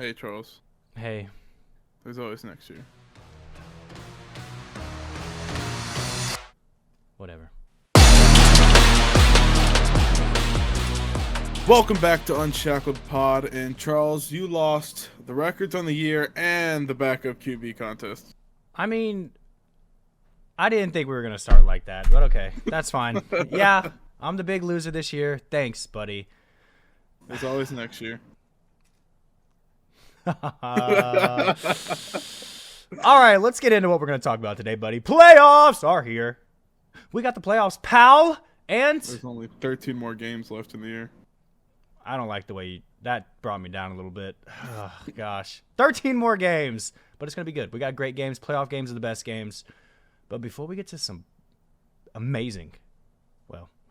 Hey, Charles. Hey, There's always next year. whatever. Welcome back to Unshackled Pod. And Charles, you lost the records on the year and the backup QB contest. I mean, I didn't think we were going to start like that, but okay. That's fine. Yeah, I'm the big loser this year. Thanks, buddy. There's always next year. All right, let's get into what we're going to talk about today, buddy. Playoffs are here. We got the playoffs, pal. And There's only 13 more games left in the year. I don't like the way that brought me down a little bit. Oh, gosh. 13 more games, but it's going to be good. We got great games. Playoff games are the best games. But before we get to some amazing,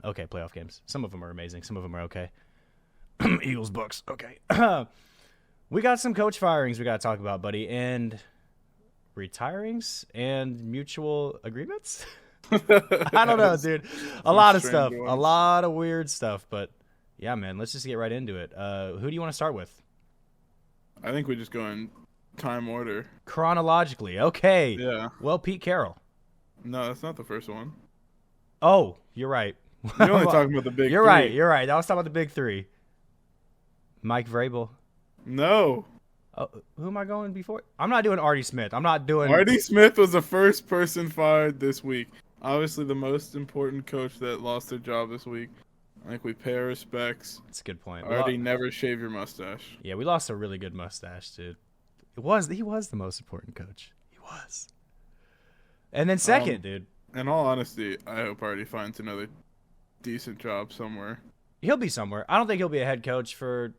playoff games. Some of them are amazing. Some of them are okay. Eagles, Bucks, okay. We got some coach firings we got to talk about, buddy, and retirings and mutual agreements. I don't know, dude. A lot of stuff. A lot of weird stuff, but yeah, man, let's just get right into it. Who do you want to start with? I think we just go in time order. Chronologically, okay. Yeah. Well, Pete Carroll. No, that's not the first one. Oh, you're right. You're only talking about the big You're three. right. You're right. I was talking about the big three. Mike Vrabel. No. Oh, who am I going before? I'm not doing Artie Smith. I'm not doing Artie Smith was the first person fired this week. Obviously, the most important coach that lost their job this week. I think we pay our respects. That's a good point. Artie, never shave your mustache. Yeah, we lost a really good mustache, dude. He was the most important coach. He was. And then second, dude. In all honesty, I hope Artie finds another decent job somewhere. He'll be somewhere. I don't think he'll be a head coach for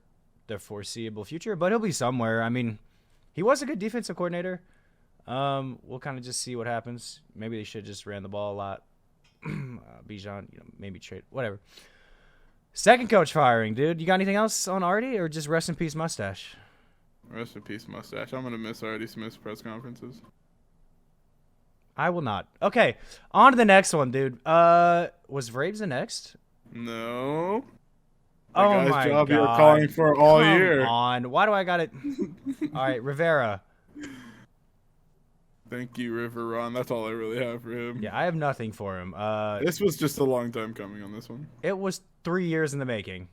the foreseeable future, but he'll be somewhere. I mean, he was a good defensive coordinator. We'll kind of just see what happens. Maybe they should just ran the ball a lot. Bijan, maybe trade, whatever. Second coach firing, dude. You got anything else on Artie, or just rest in peace mustache? Rest in peace, mustache. I'm gonna miss Artie Smith's press conferences. I will not. Okay, on to the next one, dude. Was Vrabes the next? No. Oh guy's my job god! you were calling for all Come year. on, why do I got it? All right, Rivera. Thank you, River Ron. That's all I really have for him. Yeah, I have nothing for him. This was just a long time coming on this one. It was 3 years in the making.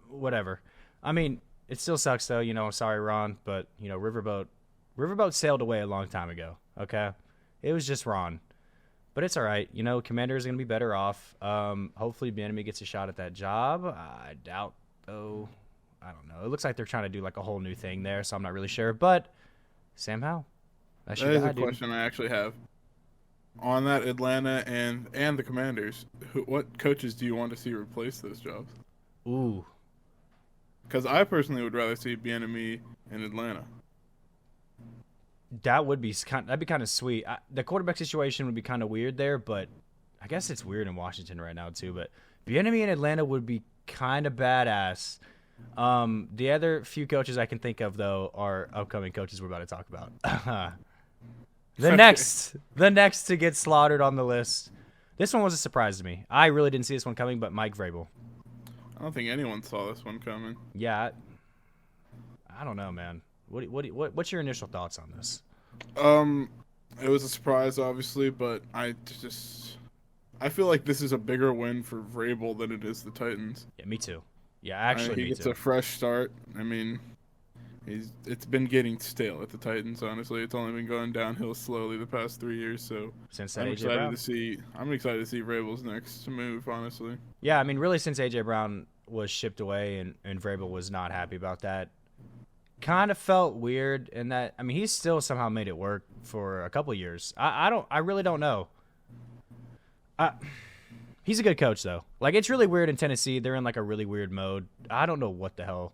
Whatever. I mean, it still sucks though. Sorry, Ron, but Riverboat sailed away a long time ago. Okay, it was just Ron, but it's all right. Commander is gonna be better off. Hopefully, Bieniemy gets a shot at that job. I doubt though. I don't know. It looks like they're trying to do like a whole new thing there, so I'm not really sure. But Sam Howell. That is a question I actually have. On that Atlanta and the Commanders, what coaches do you want to see replace those jobs? Ooh. Because I personally would rather see Bieniemy in Atlanta. That'd be kind of sweet. The quarterback situation would be kind of weird there, but I guess it's weird in Washington right now too. But Bieniemy in Atlanta would be kind of badass. The other few coaches I can think of though are upcoming coaches we're about to talk about. The next to get slaughtered on the list. This one was a surprise to me. I really didn't see this one coming, but Mike Vrabel. I don't think anyone saw this one coming. Yeah, I don't know, man. What's your initial thoughts on this? It was a surprise, obviously, but I feel like this is a bigger win for Vrabel than it is the Titans. Yeah, me too. Yeah, actually, he gets a fresh start. I mean, it's been getting stale at the Titans. Honestly, it's only been going downhill slowly the past 3 years. So since I'm AJ excited Brown. I'm excited to see Vrabel's next move. Honestly. Yeah, I mean, really, since AJ Brown was shipped away and Vrabel was not happy about that, kind of felt weird. In that, I mean, he's still somehow made it work for a couple of years. I really don't know. He's a good coach though. Like, it's really weird in Tennessee. They're in like a really weird mode. I don't know what the hell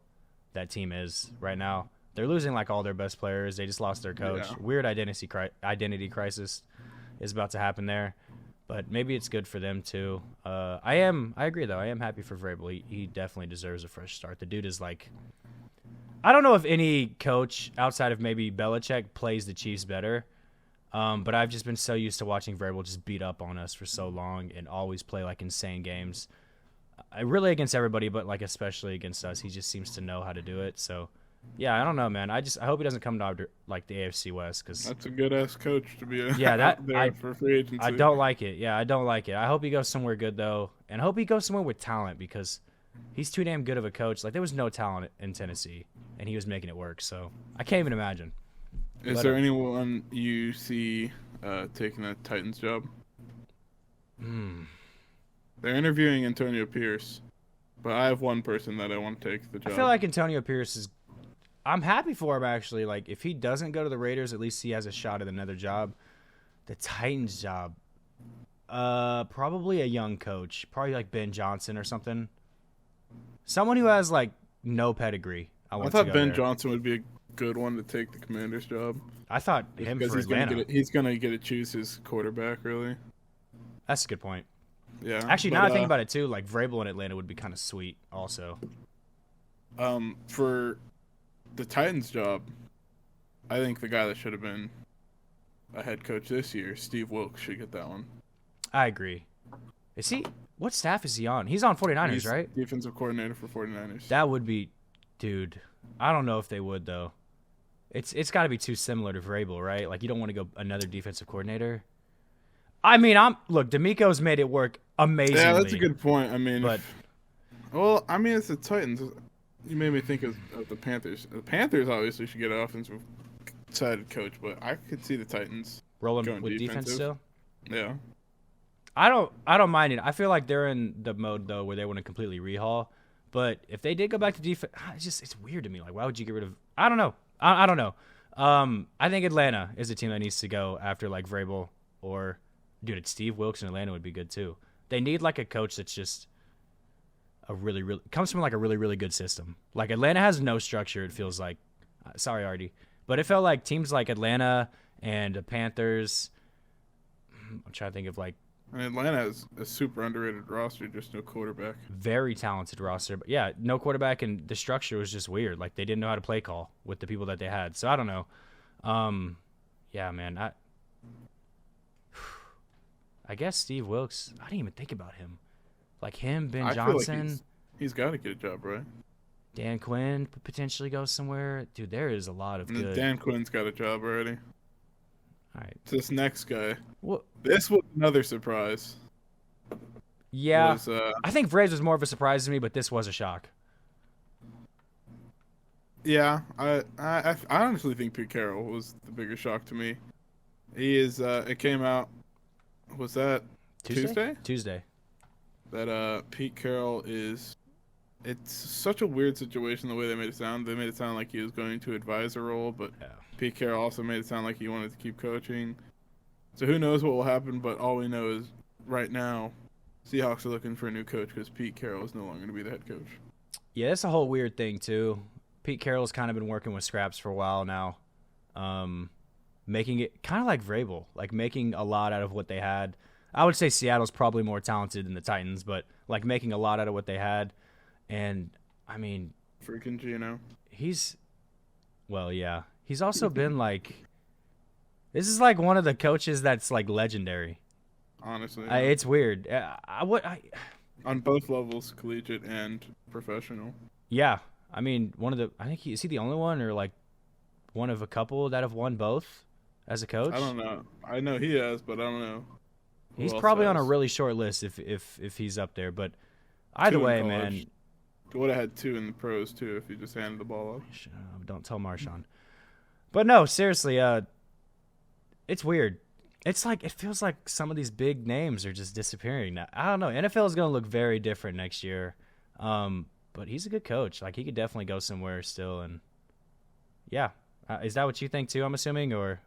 that team is right now. They're losing like all their best players. They just lost their coach. Yeah. Weird identity crisis is about to happen there. But maybe it's good for them too. I agree though. I am happy for Vrabel. He definitely deserves a fresh start. The dude is like, I don't know if any coach outside of maybe Belichick plays the Chiefs better. But I've just been so used to watching Vrabel just beat up on us for so long and always play like insane games. Really against everybody, but like especially against us. He just seems to know how to do it. So Yeah, I don't know, man. I hope he doesn't come to like the AFC West because That's a good ass coach to be yeah, that out there for free I agency. don't like it. Yeah, I don't like it. I hope he goes somewhere good though, and I hope he goes somewhere with talent because he's too damn good of a coach. Like there was no talent in Tennessee, and he was making it work. So I can't even imagine. Is there anyone you see taking a Titans job? They're interviewing Antonio Pierce, but I have one person that I want to take the job. I feel like Antonio Pierce is. I'm happy for him actually. Like if he doesn't go to the Raiders, at least he has a shot at another job. The Titans job, probably a young coach, probably like Ben Johnson or something. Someone who has like no pedigree. I thought Ben Johnson would be a good one to take the Commander's job. I thought him for Atlanta. He's gonna get to choose his quarterback, really. That's a good point. Yeah. Actually, now I think about it too, like Vrabel in Atlanta would be kind of sweet, also. For the Titans job, I think the guy that should have been a head coach this year, Steve Wilkes, should get that one. I agree. Is he? What staff is he on? He's on 49ers, He's right? Defensive coordinator for 49ers. That would be, dude. I don't know if they would though. It's got to be too similar to Vrabel, right? Like you don't want to go another defensive coordinator. I mean, look. D'Amico's made it work amazingly. Yeah, that's a good point. I mean, but it's the Titans. You made me think of the Panthers. The Panthers obviously should get an offensive sided coach, but I could see the Titans rolling with defense still. Yeah. I don't mind it. I feel like they're in the mode though where they want to completely rehaul. But if they did go back to defense, it's weird to me. Like, why would you get rid of? I don't know. I don't know. I think Atlanta is a team that needs to go after like Vrabel or, dude, Steve Wilkes in Atlanta would be good too. They need like a coach that's just comes from like a really, really good system. Like Atlanta has no structure. It feels like, sorry, Artie, but it felt like teams like Atlanta and the Panthers. I'm trying to think of like. And Atlanta has a super underrated roster, just no quarterback. Very talented roster, but yeah, no quarterback, and the structure was just weird. Like they didn't know how to play call with the people that they had. So I don't know. Yeah, man. I guess Steve Wilkes. I didn't even think about him. Like him, Ben Johnson. Feel like he's got to get a job, right? Dan Quinn potentially goes somewhere. Dude, there is a lot of good. Dan Quinn's got a job already. All right. This next guy. What? This was another surprise. Yeah. I think Vrabel was more of a surprise to me, but this was a shock. Yeah, I honestly think Pete Carroll was the bigger shock to me. He is. It came out. Was that Tuesday? Tuesday. That Pete Carroll is. It's such a weird situation the way they made it sound. They made it sound like he was going to advise a role, but yeah. Pete Carroll also made it sound like he wanted to keep coaching. So who knows what will happen, but all we know is right now, Seahawks are looking for a new coach because Pete Carroll is no longer going to be the head coach. Yeah, it's a whole weird thing, too. Pete Carroll's kind of been working with scraps for a while now, making it kind of like Vrabel, like making a lot out of what they had. I would say Seattle's probably more talented than the Titans, but like making a lot out of what they had. And, I mean... Freaking Gino. Well, yeah. He's also been like... This is like one of the coaches that's like legendary. Honestly. It's weird. On both levels, collegiate and professional. Yeah. I mean, I think is he the only one or like one of a couple that have won both as a coach? I don't know. I know he has, but I don't know. He's probably on a really short list if he's up there, but either way, man. Would have had 2 in the pros too if he just handed the ball off. Don't tell Marshawn. But no, seriously, it's weird. It's like it feels like some of these big names are just disappearing now. I don't know. NFL is going to look very different next year. But he's a good coach. Like he could definitely go somewhere still. And yeah, is that what you think too? I'm assuming, or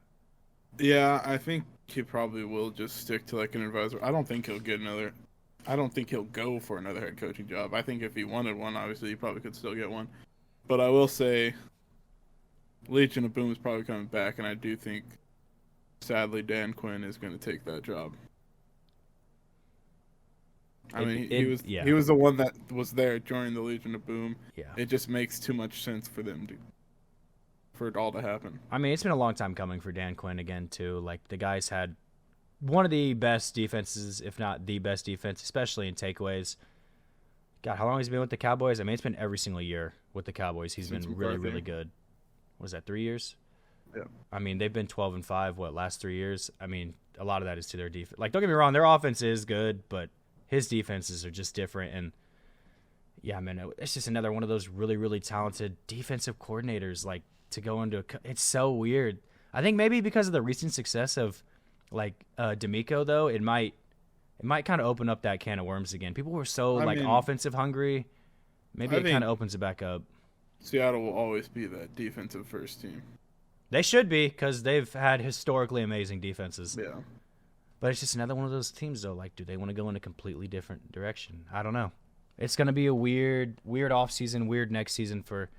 yeah, I think he probably will just stick to like an advisor. I don't think he'll go for another head coaching job. I think if he wanted one, obviously he probably could still get one. But I will say, Legion of Boom is probably coming back, and I do think, sadly, Dan Quinn is going to take that job. I mean, he was the one that was there during the Legion of Boom. Yeah. It just makes too much sense for it all to happen. I mean, it's been a long time coming for Dan Quinn again too. Like the guy's had one of the best defenses, if not the best defense, especially in takeaways. God, how long has he been with the Cowboys? I mean, it's been every single year with the Cowboys. He's Since been really, McCarthy. really good. What was that, 3 years? Yeah. I mean, they've been 12-5, last 3 years? I mean, a lot of that is to their defense. Like, don't get me wrong, their offense is good, but his defenses are just different. And, yeah, man, it's just another one of those really, really talented defensive coordinators, like, to go into it's so weird. I think maybe because of the recent success of, like, D'Amico, though, it might kind of open up that can of worms again. People were so, offensive hungry. Maybe it kind of opens it back up. Seattle will always be that defensive first team. They should be, because they've had historically amazing defenses. Yeah. But it's just another one of those teams, though. Like, do they want to go in a completely different direction? I don't know. It's going to be a weird offseason, weird next season for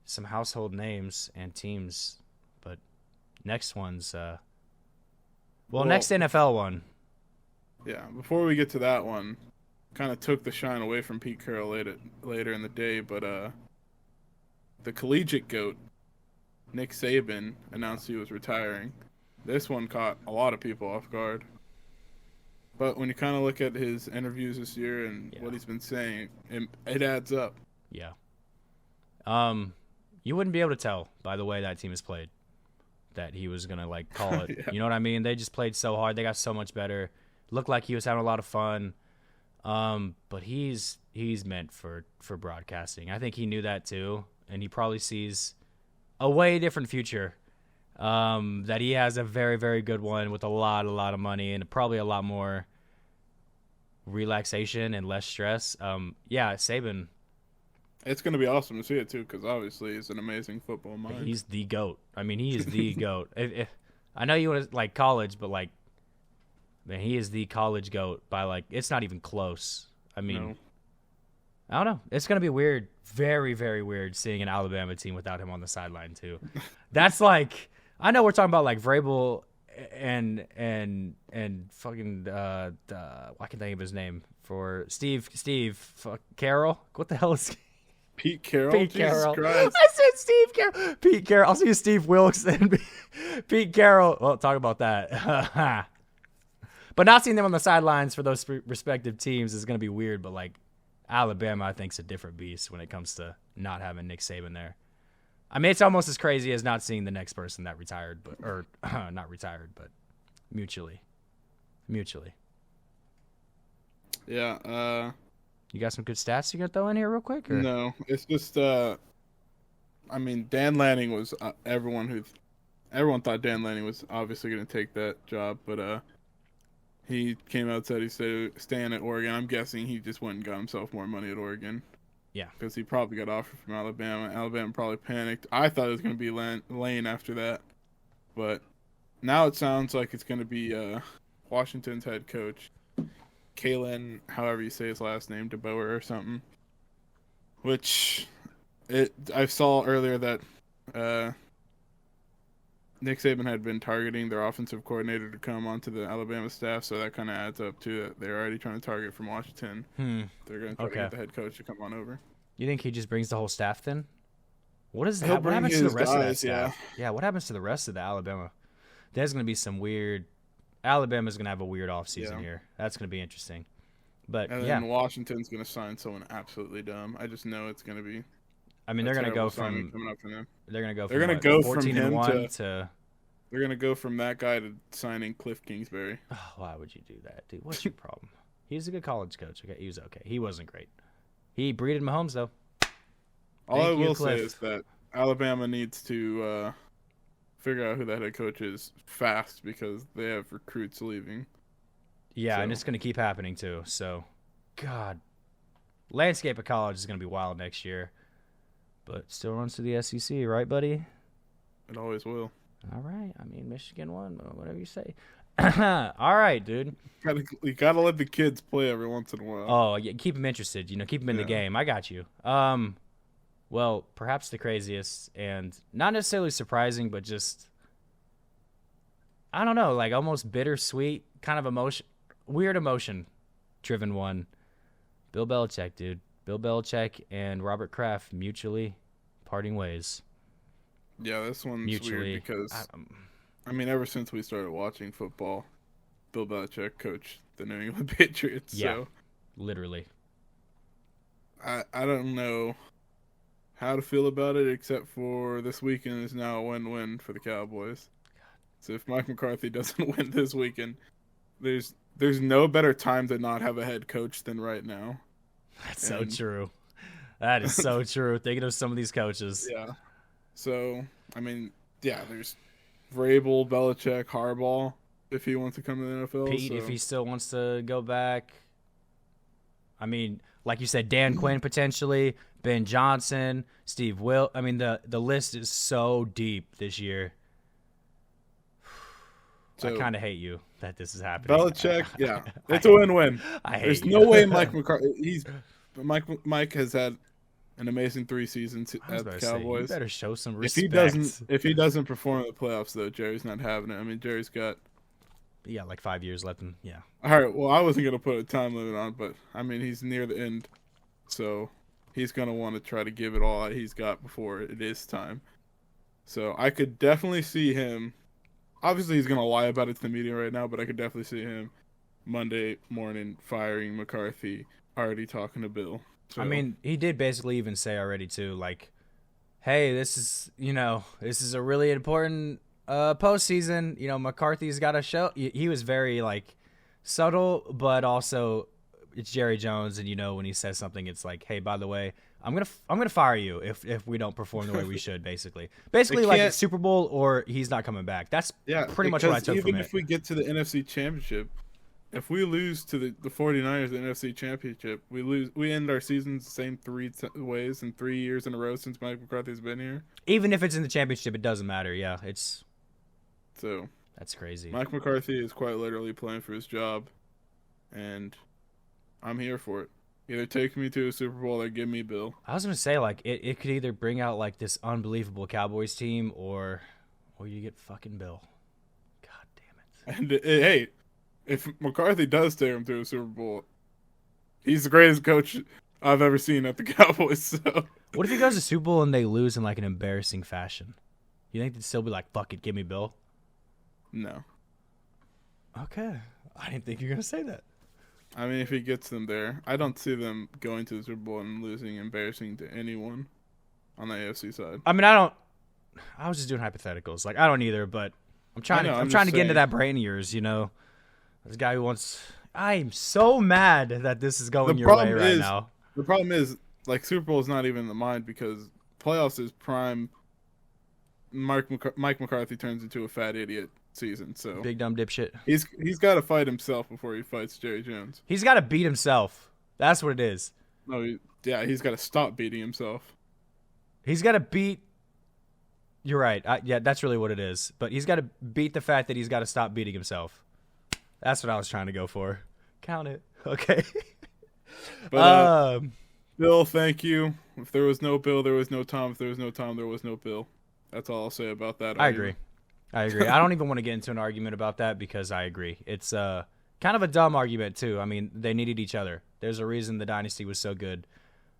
some household names and teams. But next one's, next NFL one. Yeah, before we get to that one, kind of took the shine away from Pete Carroll later in the day, but the collegiate GOAT, Nick Saban, announced he was retiring. This one caught a lot of people off guard. But when you kind of look at his interviews this year and what he's been saying, it adds up. Yeah. You wouldn't be able to tell by the way that team has played that he was going to, like, call it. Yeah. You know what I mean? They just played so hard. They got so much better. Looked like he was having a lot of fun. But he's meant for broadcasting. I think he knew that too, and he probably sees a way different future. That he has a very, very good one with a lot of money and probably a lot more relaxation and less stress. Saban. It's going to be awesome to see it too, because obviously he's an amazing football mind. He's the GOAT. I mean, he is the GOAT. If I know you want to like college, but like, man, he is the college GOAT by like, it's not even close. I mean, No. I don't know. It's going to be weird. Very, very weird seeing an Alabama team without him on the sideline too. That's like, I know we're talking about like Vrabel and fucking I can think of his name for Steve Carroll. What the hell is Pete Carroll? Pete Jesus Carroll. Christ. I said Steve Carroll. Pete Carroll. I'll see Steve Wilkes and Pete Carroll. Well, talk about that. But not seeing them on the sidelines for those respective teams is going to be weird. But like Alabama, I think, is a different beast when it comes to not having Nick Saban there. I mean, it's almost as crazy as not seeing the next person that retired, not retired, but mutually. Yeah. You got some good stats you gonna throw in here real quick? Or? No, it's just. I mean, Dan Lanning was everyone thought Dan Lanning was obviously going to take that job, but he came out and said he's staying at Oregon. I'm guessing he just went and got himself more money at Oregon. Yeah, because he probably got offered from Alabama. Alabama probably panicked. I thought it was going to be Lane after that, but now it sounds like it's going to be Washington's head coach, Kalen, however you say his last name, DeBoer or something. Which I saw earlier that Nick Saban had been targeting their offensive coordinator to come onto the Alabama staff, so that kind of adds up to it. They're already trying to target from Washington. They're going to try to get the head coach to come on over. You think he just brings the whole staff then? What happens to the rest of that staff? Yeah, what happens to the rest of the Alabama? There's going to be some weird. Alabama's going to have a weird offseason here. That's going to be interesting. But and then Washington's going to sign someone absolutely dumb. I just know it's going to be. I mean, they're going to go from. They're going to go from 14-1 to. They're going to go from that guy to signing Cliff Kingsbury. Oh, why would you do that, dude? What's your problem? He's a good college coach. Okay, he was okay. He wasn't great. He breeded Mahomes though. All I will say is that Alabama needs to figure out who that head coach is fast because they have recruits leaving. Yeah, and it's going to keep happening too. So, God, landscape of college is going to be wild next year, but still runs to the SEC, right, buddy? It always will. All right. I mean, Michigan won, whatever you say. All right, dude. You gotta let the kids play every once in a while. Oh, yeah, keep them interested. Keep them in the game. I got you. Well, perhaps the craziest and not necessarily surprising, but just I don't know, like almost bittersweet kind of weird emotion-driven one. Bill Belichick, dude. Bill Belichick and Robert Kraft mutually parting ways. Yeah, this one's weird because, I mean, ever since we started watching football, Bill Belichick coached the New England Patriots. Yeah, so. literally. I don't know how to feel about it, except for this weekend is now a win-win for the Cowboys. So if Mike McCarthy doesn't win this weekend, there's no better time to not have a head coach than right now. That's so true. That is so true. Thinking of some of these coaches. Yeah. So, I mean, yeah, there's Vrabel, Belichick, Harbaugh, if he wants to come to the NFL. Pete, if he still wants to go back. I mean, like you said, Dan Quinn potentially, Ben Johnson, Steve Will. I mean, the list is so deep this year. So, I kind of hate you that this is happening. Belichick, yeah, it's a win-win. There's no way Mike McCarthy. Mike has had an amazing 3 seasons at the Cowboys. You better show some respect. If he doesn't perform in the playoffs, though, Jerry's not having it. I mean, Jerry's got like 5 years left. Yeah. All right. Well, I wasn't gonna put a time limit on, but I mean, he's near the end, so he's gonna want to try to give it all he's got before it is time. So I could definitely see him. Obviously, he's gonna lie about it to the media right now, but I could definitely see him Monday morning firing McCarthy, already talking to Bill. So. I mean, he did basically even say already too, like, "Hey, this is a really important postseason. McCarthy's got to show." He was very like subtle, but also it's Jerry Jones, and when he says something, it's like, "Hey, by the way, I'm gonna fire you if we don't perform the way we should." Basically like a Super Bowl or he's not coming back. That's pretty much what I took from it. Even if we get to the NFC Championship. If we lose to the 49ers the NFC Championship, we end our seasons the same 3 ways in 3 years in a row since Mike McCarthy's been here. Even if it's in the championship, it doesn't matter. Yeah, that's crazy. Mike McCarthy is quite literally playing for his job, and I'm here for it. Either take me to a Super Bowl or give me Bill. I was gonna say like it could either bring out like this unbelievable Cowboys team or you get fucking Bill. God damn it. And hey. If McCarthy does take him to a Super Bowl, he's the greatest coach I've ever seen at the Cowboys. So. What if he goes to Super Bowl and they lose in like an embarrassing fashion? You think they'd still be like, "Fuck it, give me Bill"? No. Okay, I didn't think you were gonna say that. I mean, if he gets them there, I don't see them going to the Super Bowl and losing embarrassing to anyone on the AFC side. I mean, I was just doing hypotheticals. Like, I don't either, but I'm trying to get into that brain of yours, This guy who wants. I'm so mad that this is going your way right now. The problem is, like, Super Bowl is not even in the mind because playoffs is prime. Mike McCarthy turns into a fat idiot season. So big dumb dipshit. He's got to fight himself before he fights Jerry Jones. He's got to beat himself. That's what it is. No, he's got to stop beating himself. He's got to beat. You're right. Yeah, that's really what it is. But he's got to beat the fact that he's got to stop beating himself. That's what I was trying to go for. Count it. Okay. But Bill, thank you. If there was no Bill, there was no Tom. If there was no Tom, there was no Bill. That's all I'll say about that. I agree. I don't even want to get into an argument about that because I agree. It's kind of a dumb argument too. I mean, they needed each other. There's a reason the dynasty was so good,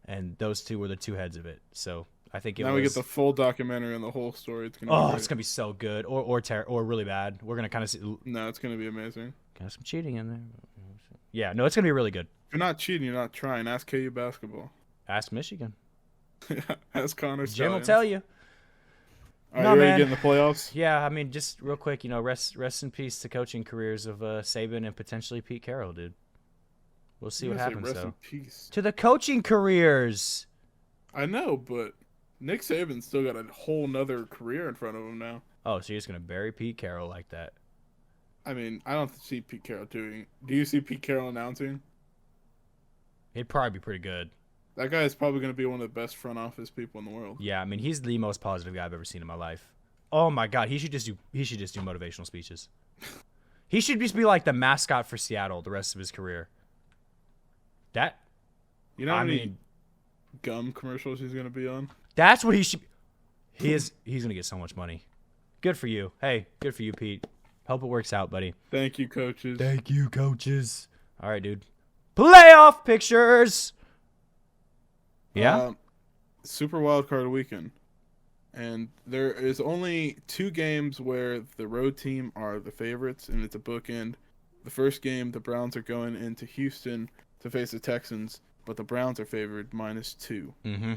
and those two were the two heads of it. So I think we get the full documentary and the whole story. It's gonna be so good, or really bad. We're gonna kind of see. No, it's gonna be amazing. Got some cheating in there. Yeah, no, it's gonna be really good. If you're not cheating, you're not trying. Ask KU basketball. Ask Michigan. Ask Connor. Jim will tell you. All right, you ready to get in the playoffs? Yeah, I mean, just real quick, rest in peace to coaching careers of Saban and potentially Pete Carroll, dude. We'll see what happens, rest in peace. To the coaching careers. I know, but Nick Saban's still got a whole nother career in front of him now. Oh, so you're just going to bury Pete Carroll like that? I mean, I don't see Pete Carroll doing. Do you see Pete Carroll announcing? He'd probably be pretty good. That guy is probably going to be one of the best front office people in the world. Yeah, I mean, he's the most positive guy I've ever seen in my life. Oh my God, he should just do motivational speeches. He should just be like the mascot for Seattle the rest of his career. How many gum commercials he's going to be on? That's what he should. He's going to get so much money. Good for you. Hey, good for you, Pete. Hope it works out, buddy. Thank you, coaches. Thank you, coaches. All right, dude. Playoff pictures. Yeah. Super Wild Card Weekend. And there is only 2 games where the road team are the favorites, and it's a bookend. The first game, the Browns are going into Houston to face the Texans. but the Browns are favored -2. Mm-hmm.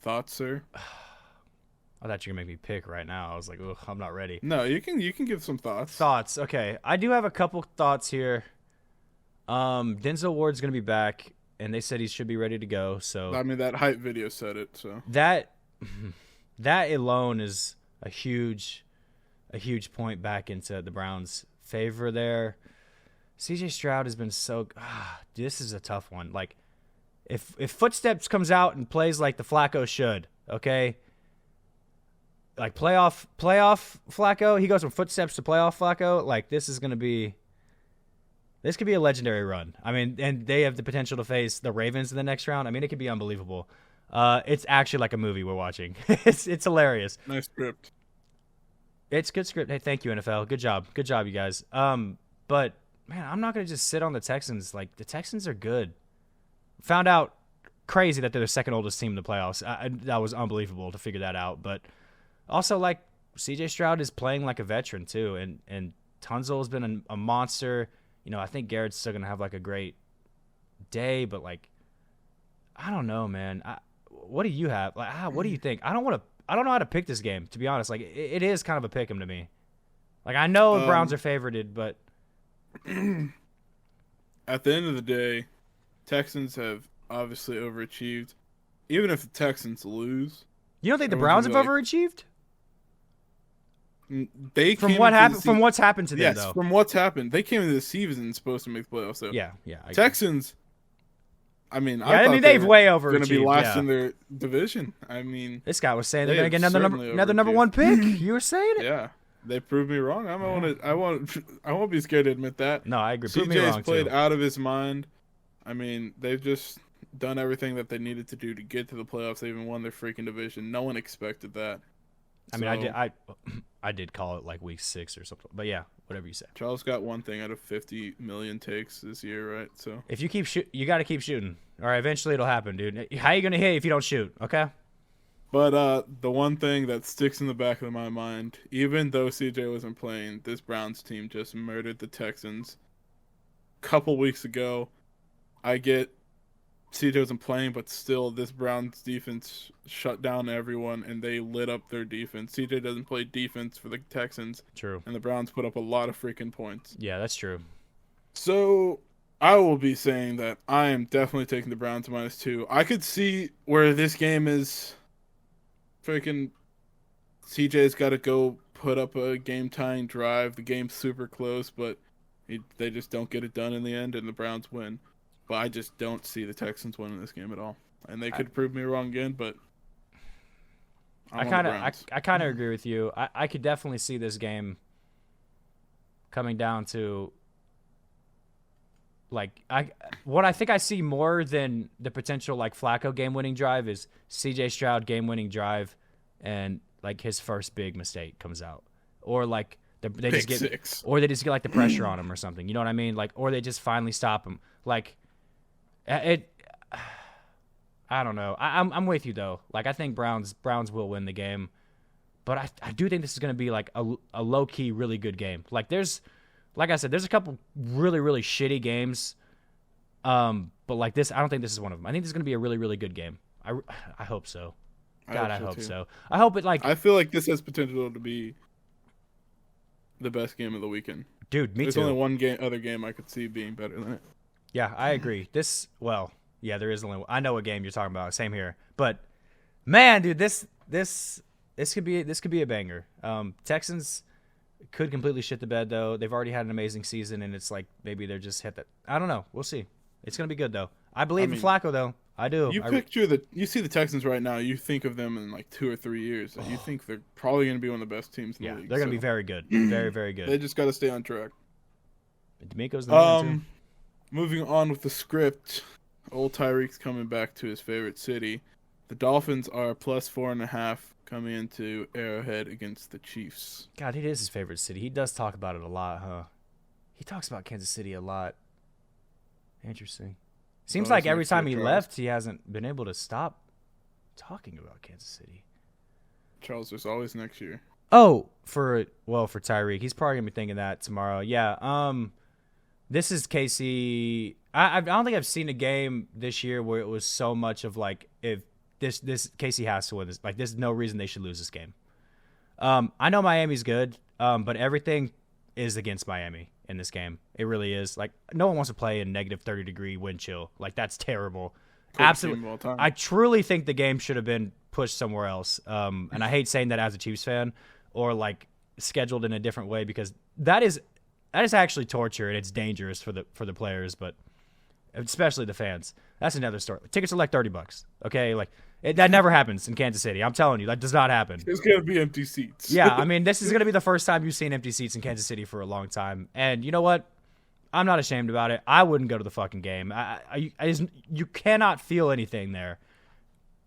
Thoughts, sir? I thought you were gonna make me pick right now. I was like, ugh, I'm not ready. No, you can give some thoughts. Thoughts. Okay, I do have a couple thoughts here. Denzel Ward's gonna be back, and they said he should be ready to go. So I mean, that hype video said it. So that alone is a huge point back into the Browns' favor there. CJ Stroud has been so. This is a tough one. Like, if Footsteps comes out and plays like the Flacco should, okay. Like playoff Flacco, he goes from Footsteps to playoff Flacco. Like this could be a legendary run. I mean, and they have the potential to face the Ravens in the next round. I mean, it could be unbelievable. It's actually like a movie we're watching. it's hilarious. Nice script. It's good script. Hey, thank you NFL. Good job, you guys. But man, I'm not gonna just sit on the Texans. Like the Texans are good. Found out crazy that they're the second oldest team in the playoffs. That was unbelievable to figure that out. But also, like, C.J. Stroud is playing like a veteran, too, and Tunzel has been a monster. You know, I think Garrett's still going to have, like, a great day, but, like, I don't know, man. What do you have? Like, what do you think? I don't know how to pick this game, to be honest. Like, it is kind of a pick 'em to me. Like, I know the Browns are favorited, but... At the end of the day, Texans have obviously overachieved. Even if the Texans lose... You don't think the Browns have overachieved? From what's happened to them, yes, though. from what's happened, they came into the season supposed to make the playoffs. So yeah. Texans. I mean, they've way overachieved. Going to be last in their division. I mean, this guy was saying they're going to get another number one pick. You were saying it. Yeah, they proved me wrong. I won't be scared to admit that. No, I agree. CJ's played out of his mind. I mean, they've just done everything that they needed to do to get to the playoffs. They even won their freaking division. No one expected that. I mean, I did call it like week 6 or something, but yeah, whatever you say. Charles got one thing out of 50 million takes this year, right? So if you keep you got to keep shooting. All right, eventually it'll happen, dude. How are you gonna hit if you don't shoot? Okay. But the one thing that sticks in the back of my mind, even though CJ wasn't playing, this Browns team just murdered the Texans. A couple weeks ago, I get CJ wasn't playing, but still this Browns defense shut down everyone, and they lit up their defense. CJ doesn't play defense for the Texans. True. And the Browns put up a lot of freaking points. Yeah, that's true. So I will be saying that I am definitely taking the Browns -2. I could see where this game is freaking CJ's got to go put up a game-tying drive. The game's super close, but they just don't get it done in the end, and the Browns win. But I just don't see the Texans winning this game at all. And they could prove me wrong again, but I kind of agree with you. I could definitely see this game coming down to like what I think I see more than the potential like Flacco game-winning drive is C.J. Stroud game-winning drive, and like his first big mistake comes out, or like they just get like the pressure on him or something. You know what I mean? Like, or they just finally stop him. Like it. I don't know. I'm with you though. Like I think Browns will win the game, but I do think this is going to be like a low key really good game. Like like I said, there's a couple really really shitty games, but like this, I don't think this is one of them. I think this is going to be a really really good game. I hope so. God, I hope so. I hope it like. I feel like this has potential to be the best game of the weekend. Dude, me too. There's only one other game I could see being better than it. Yeah, I agree. Yeah, there is only one. I know what game you're talking about. Same here. But man, dude, this could be a banger. Texans could completely shit the bed though. They've already had an amazing season, and it's like maybe they're just hit that. I don't know. We'll see. It's gonna be good though. I believe in Flacco though. I do. You see the Texans right now. You think of them in like 2 or 3 years. You think they're probably gonna be one of the best teams in the league. They're gonna be very good. Very very good. They just got to stay on track. D'Amico's the man too. Moving on with the script. Old Tyreek's coming back to his favorite city. The Dolphins are +4.5 coming into Arrowhead against the Chiefs. God, it is his favorite city. He does talk about it a lot, huh? He talks about Kansas City a lot. Interesting. Seems like every time he left, he hasn't been able to stop talking about Kansas City. Charles, there's always next year. Oh, for Tyreek. He's probably going to be thinking that tomorrow. Yeah, this is Casey. I don't think I've seen a game this year where it was so much of like, if this Casey has to win this. Like, there's no reason they should lose this game. I know Miami's good, but everything is against Miami in this game. It really is. Like, no one wants to play in negative 30-degree wind chill. Like, that's terrible. Absolutely. I truly think the game should have been pushed somewhere else. And I hate saying that as a Chiefs fan, or like scheduled in a different way, because that is actually torture, and it's dangerous for the players, but especially the fans. That's another story. Tickets are like $30. Okay, like that never happens in Kansas City. I'm telling you, that does not happen. It's gonna be empty seats. Yeah, I mean, this is gonna be the first time you've seen empty seats in Kansas City for a long time, and you know what? I'm not ashamed about it. I wouldn't go to the fucking game. You cannot feel anything there.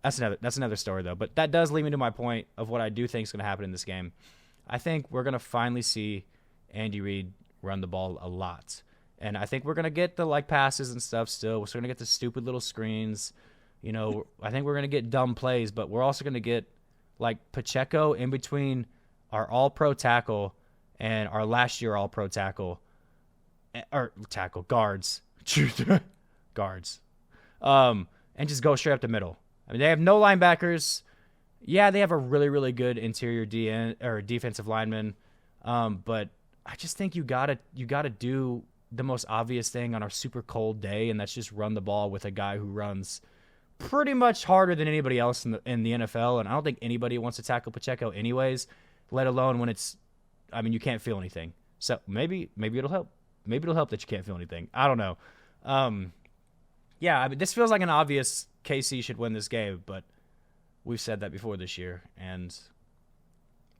That's another story though. But that does lead me to my point of what I do think is going to happen in this game. I think we're going to finally see Andy Reid run the ball a lot, and I think we're going to get the like passes and stuff. Still, we're going to get the stupid little screens. You know, I think we're going to get dumb plays, but we're also going to get like Pacheco in between our All-Pro tackle and our last year All-Pro tackle. Or tackle guards, guards, and just go straight up the middle. I mean, they have no linebackers. Yeah, they have a really, really good interior DN or defensive lineman, but I just think you gotta do the most obvious thing on our super cold day, and that's just run the ball with a guy who runs pretty much harder than anybody else in the NFL. And I don't think anybody wants to tackle Pacheco anyways, let alone when it's. I mean, you can't feel anything. So maybe it'll help. Maybe it'll help that you can't feel anything. I don't know. Yeah, I mean, this feels like an obvious KC should win this game, but we've said that before this year, and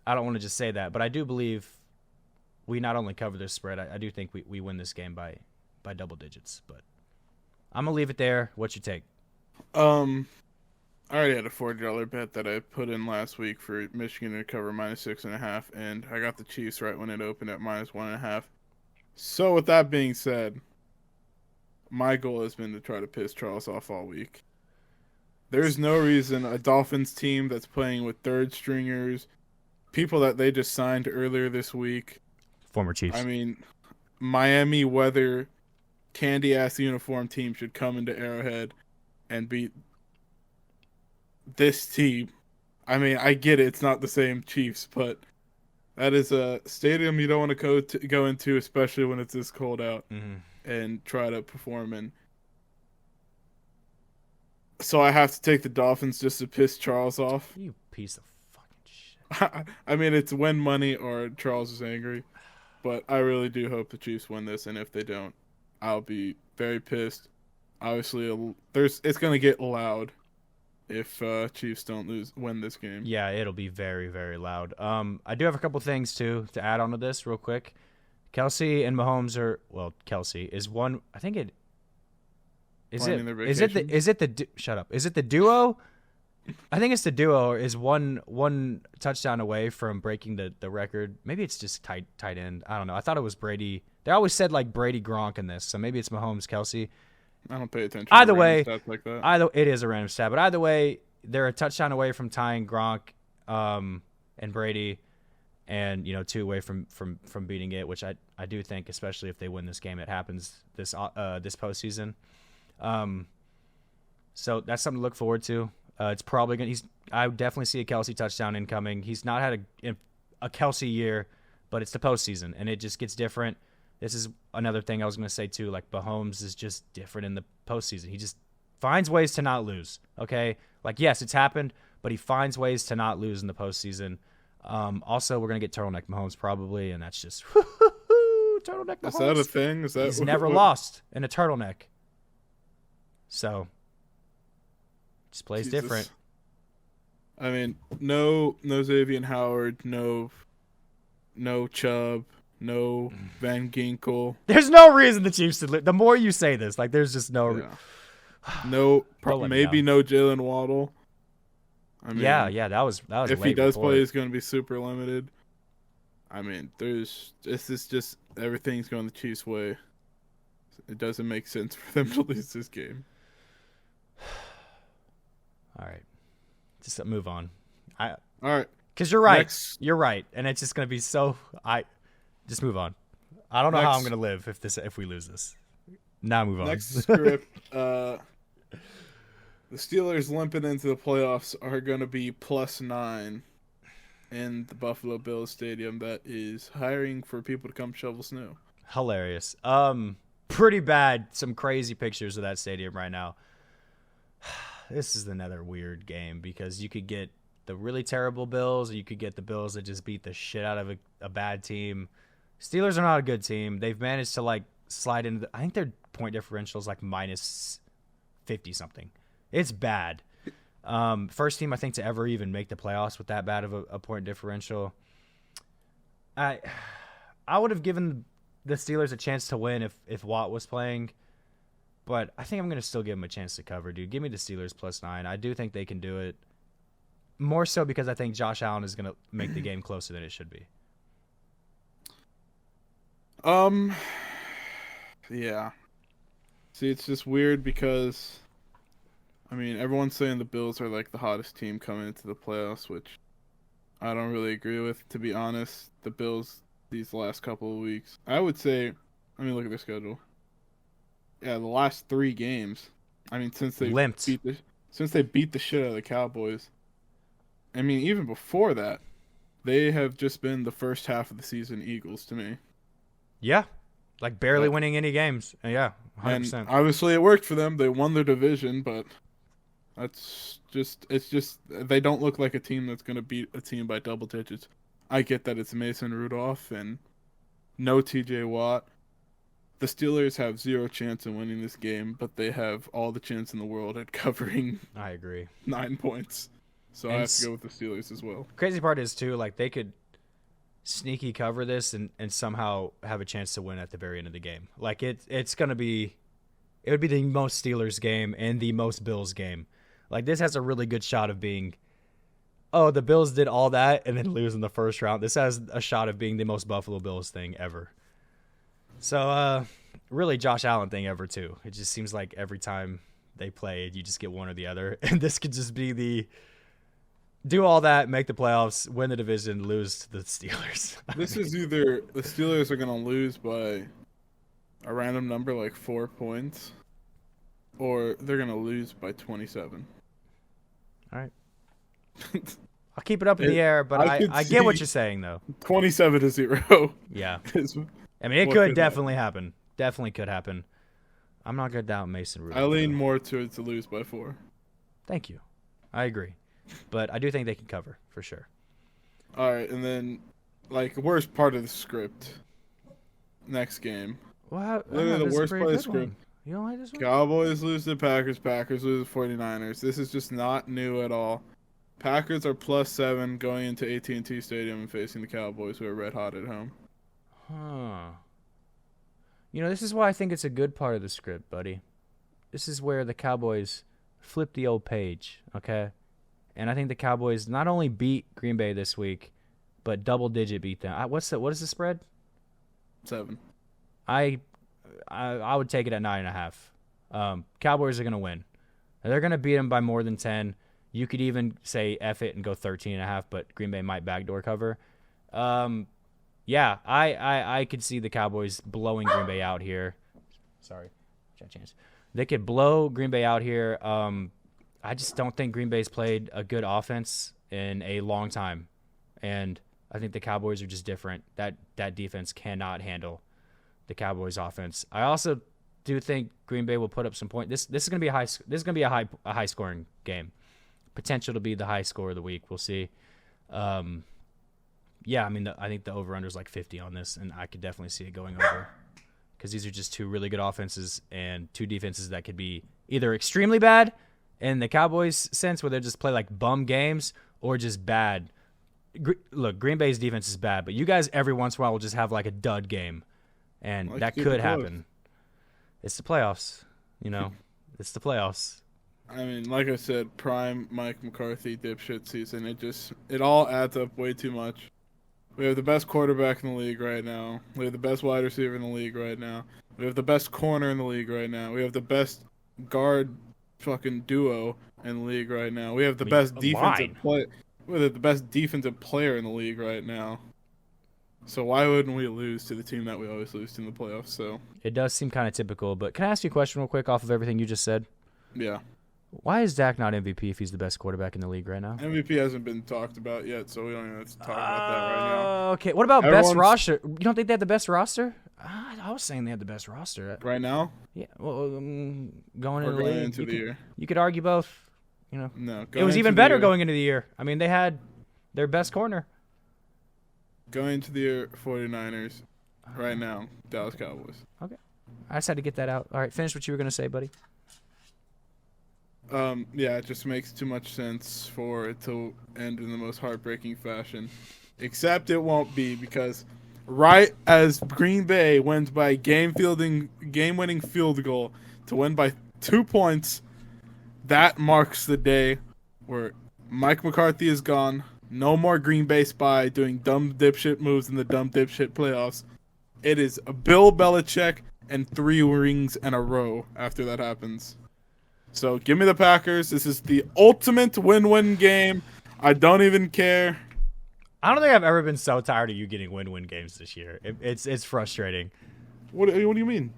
I don't want to just say that, but I do believe we not only cover this spread, I do think we win this game by double digits. But I'm going to leave it there. What's your take? I already had a $40 bet that I put in last week for Michigan to cover -6.5, and I got the Chiefs right when it opened at -1.5. So with that being said, my goal has been to try to piss Charles off all week. There's no reason a Dolphins team that's playing with third stringers, people that they just signed earlier this week. Former Chiefs. I mean, Miami weather, candy-ass uniform team should come into Arrowhead and beat this team. I mean, I get it. It's not the same Chiefs, but that is a stadium you don't want to go into, especially when it's this cold out, and try to perform in. So I have to take the Dolphins just to piss Charles off. You piece of fucking shit. I mean, it's win money or Charles is angry, but I really do hope the Chiefs win this, and if they don't, I'll be very pissed. Obviously, it's going to get loud if Chiefs don't win this game. Yeah, it'll be very, very loud. I do have a couple things to add on to this real quick. Kelsey and Mahomes Kelsey is one. I think it is shut up. Is it the duo? I think it's the duo. Is one touchdown away from breaking the record. Maybe it's just tight end. I don't know. I thought it was Brady. They always said like Brady Gronk in this, so maybe it's Mahomes Kelsey. I don't pay attention. Either way, stats like that. It is a random stat, but either way, they're a touchdown away from tying Gronk and Brady, and 2 away from beating it, which I do think, especially if they win this game, it happens this postseason. So that's something to look forward to. It's probably gonna. I would definitely see a Kelsey touchdown incoming. He's not had a Kelsey year, but it's the postseason, and it just gets different. This is another thing I was going to say, too. Like, Mahomes is just different in the postseason. He just finds ways to not lose, okay? Like, yes, it's happened, but he finds ways to not lose in the postseason. Also, we're going to get Turtleneck Mahomes probably, and that's just Turtleneck Mahomes. Is that a thing? He's never lost in a turtleneck. So, just plays different. I mean, no Xavier Howard, no Chubb. No Van Ginkel. There's no reason the Chiefs should lose. The more you say this, like there's just no. Yeah. Maybe no Jalen Waddle. I mean, yeah, that was. If he does play, he's going to be super limited. I mean, this is just everything's going the Chiefs' way. It doesn't make sense for them to lose this game. All right, just move on. All right, because you're right. You're right, and it's just going to be so. Just move on. I don't know how I'm going to live if we lose this. Now move on. Next script, the Steelers limping into the playoffs are going to be +9 in the Buffalo Bills stadium that is hiring for people to come shovel snow. Hilarious. Pretty bad. Some crazy pictures of that stadium right now. This is another weird game because you could get the really terrible Bills, or you could get the Bills that just beat the shit out of a bad team. Steelers are not a good team. They've managed to like slide into I think their point differential is like -50 something. It's bad. First team I think to ever even make the playoffs with that bad of a point differential. I would have given the Steelers a chance to win if Watt was playing, but I think I'm going to still give them a chance to cover, dude. Give me the Steelers +9. I do think they can do it. More so because I think Josh Allen is going to make the game closer than it should be. Yeah. See, it's just weird because, I mean, everyone's saying the Bills are like the hottest team coming into the playoffs, which I don't really agree with, to be honest. The Bills these last couple of weeks, I would say, I mean, look at their schedule. Yeah, the last 3 games. I mean, since they beat the shit out of the Cowboys. I mean, even before that, they have just been the first half of the season Eagles to me. Yeah, like barely winning any games. Yeah, 100%. And obviously it worked for them. They won their division, but it's just they don't look like a team that's going to beat a team by double digits. I get that it's Mason Rudolph and no TJ Watt. The Steelers have 0 chance in winning this game, but they have all the chance in the world at covering. I agree. 9 points. So I have to go with the Steelers as well. Crazy part is, too, like they could sneaky cover this and somehow have a chance to win at the very end of the game. Like it's going to be – it would be the most Steelers game and the most Bills game. Like this has a really good shot of being, oh, the Bills did all that and then lose in the first round. This has a shot of being the most Buffalo Bills thing ever. So really Josh Allen thing ever, too. It just seems like every time they play, you just get one or the other. And this could just be the – do all that, make the playoffs, win the division, lose to the Steelers. This is either the Steelers are going to lose by a random number like 4 points, or they're going to lose by 27. All right. I'll keep it up in the air, but I get what you're saying, though. 27-0. Yeah. I mean, it could definitely happen. Definitely could happen. I'm not going to doubt Mason Rudolph. I lean more to lose by 4. Thank you. I agree. But I do think they can cover, for sure. All right, and then, like, worst part of the script. Next game. Well, literally the worst part of the script. You don't like this one? Cowboys lose to the Packers. Packers lose to the 49ers. This is just not new at all. Packers are +7 going into AT&T Stadium and facing the Cowboys, who are red hot at home. Huh. You know, this is why I think it's a good part of the script, buddy. This is where the Cowboys flip the old page, okay? And I think the Cowboys not only beat Green Bay this week, but double-digit beat them. What is the spread? 7. I would take it at 9.5. Cowboys are going to win. They're going to beat them by more than 10. You could even say F it and go 13.5, but Green Bay might backdoor cover. Yeah, I could see the Cowboys blowing Green Bay out here. Sorry, chance. They could blow Green Bay out here. I just don't think Green Bay's played a good offense in a long time, and I think the Cowboys are just different. That defense cannot handle the Cowboys' offense. I also do think Green Bay will put up some points. This is going to be a high scoring game. Potential to be the high score of the week. We'll see. Yeah, I mean, I think the over/under is like 50 on this, and I could definitely see it going over because these are just 2 really good offenses and 2 defenses that could be either extremely bad in the Cowboys sense, where they just play like bum games, or just bad. Look, Green Bay's defense is bad, but you guys every once in a while will just have like a dud game, and that could happen. It's the playoffs, you know. It's the playoffs. I mean, like I said, prime Mike McCarthy dipshit season. It all adds up way too much. We have the best quarterback in the league right now. We have the best wide receiver in the league right now. We have the best corner in the league right now. We have the best guard fucking duo in the league right now. We have the best defensive player. We have the best defensive player in the league right now. So why wouldn't we lose to the team that we always lose to in the playoffs? So It does seem kind of typical, but can I ask you a question real quick off of everything you just said? yeah, Why is Dak not MVP if he's the best quarterback in the league right now? MVP hasn't been talked about yet, so we don't even have to talk about that right now. Okay, what about best Everyone's- roster? You don't think they have the best roster? I was saying they had the best roster. Right now, Yeah, well, going or into the going league, into the year? you could argue both. You know, No, it going was into even the better year- going into the year. I mean, they had their best corner. Going to the year 49ers. Right now, Dallas Cowboys. I just had to get that out. All right, finish what you were gonna say, buddy. Yeah, it just makes too much sense for it to end in the most heartbreaking fashion. Except it won't be, because right as Green Bay wins by game-winning field goal to win by 2 points, that marks the day where Mike McCarthy is gone. No more Green Bay spy doing dumb dipshit moves in the dumb dipshit playoffs. It is Bill Belichick and 3 rings in a row after that happens. So give me the Packers. This is the ultimate win-win game. I don't even care. I don't think I've ever been so tired of you getting win-win games this year. It's frustrating. What do you mean?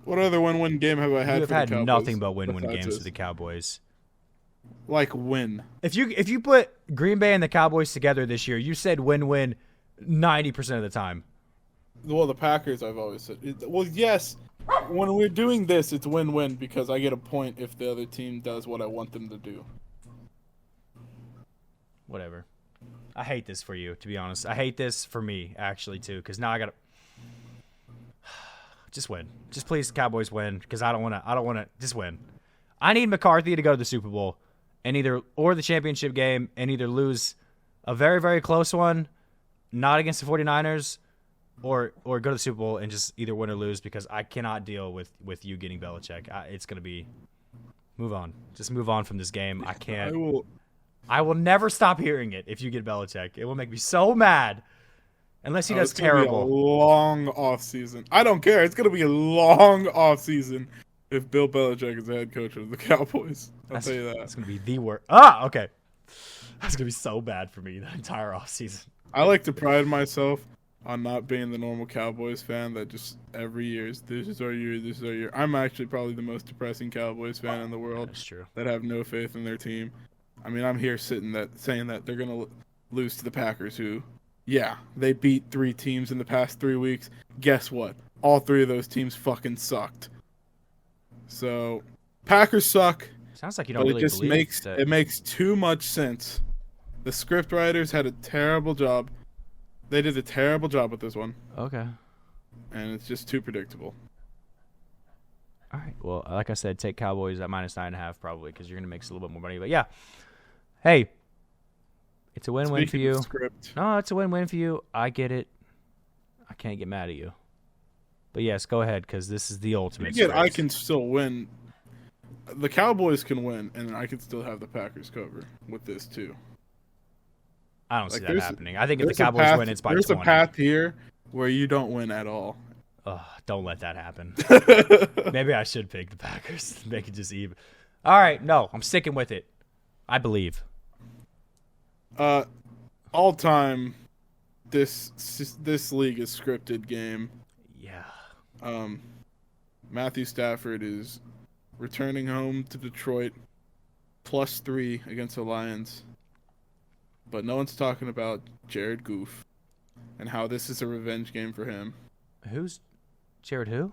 What other win-win game have I had? You've for had the Cowboys nothing but win-win besides games this? for the Cowboys. Like win. If you put Green Bay and the Cowboys together this year, you said win-win 90% of the time. Well, the Packers, I've always said. Well, yes. When we're doing this, it's win-win because I get a point if the other team does what I want them to do. Whatever. I hate this for you, to be honest. I hate this for me, actually, too, because now I gotta just win. Just please, Cowboys win, because I don't wanna just win. I need McCarthy to go to the Super Bowl or the championship game and either lose a very, very close one, not against the 49ers, or go to the Super Bowl and just either win or lose, because I cannot deal with you getting Belichick. It's gonna be move on. Just move on from this game. I can't. I will never stop hearing it if you get Belichick. It will make me so mad. Unless he does it's gonna be terrible. a long off season. I don't care. It's gonna be a long off season if Bill Belichick is the head coach of the Cowboys. I'll tell you that. That's gonna be the worst. Okay. That's gonna be so bad for me that entire offseason. I like to pride myself on not being the normal Cowboys fan that just every year is this is our year, this is our year. I'm actually probably the most depressing Cowboys fan in the world That's true. that have no faith in their team. I mean, I'm here saying that they're gonna lose to the Packers, who, yeah, they beat 3 teams in the past 3 weeks. Guess what? All 3 of those teams fucking sucked. So, Packers suck. Sounds like you don't But really it just believe that. it makes too much sense. The script writers had a terrible job. They did a terrible job with this one, Okay. and it's just too predictable. All right. Well, like I said, take Cowboys at -9.5 probably, because you're gonna make us a little bit more money. But yeah, hey, it's a win-win for Speaking of you. script, No, it's a win-win for you. I get it. I can't get mad at you. But yes, go ahead, because this is the ultimate. again, I script. can still win. The Cowboys can win, and I can still have the Packers cover with this too. I don't see like, that there's- happening. I think if the There's a Cowboys path- win, it's by There's 20. a path here where you don't win at all. Ugh, don't let that happen. Maybe I should pick the Packers. Make it just even. All right, no, I'm sticking with it. I believe. All time, this league is scripted game. Yeah. Matthew Stafford is returning home to Detroit, +3 against the Lions. But no one's talking about Jared Goff and how this is a revenge game for him. Who's Jared? Who?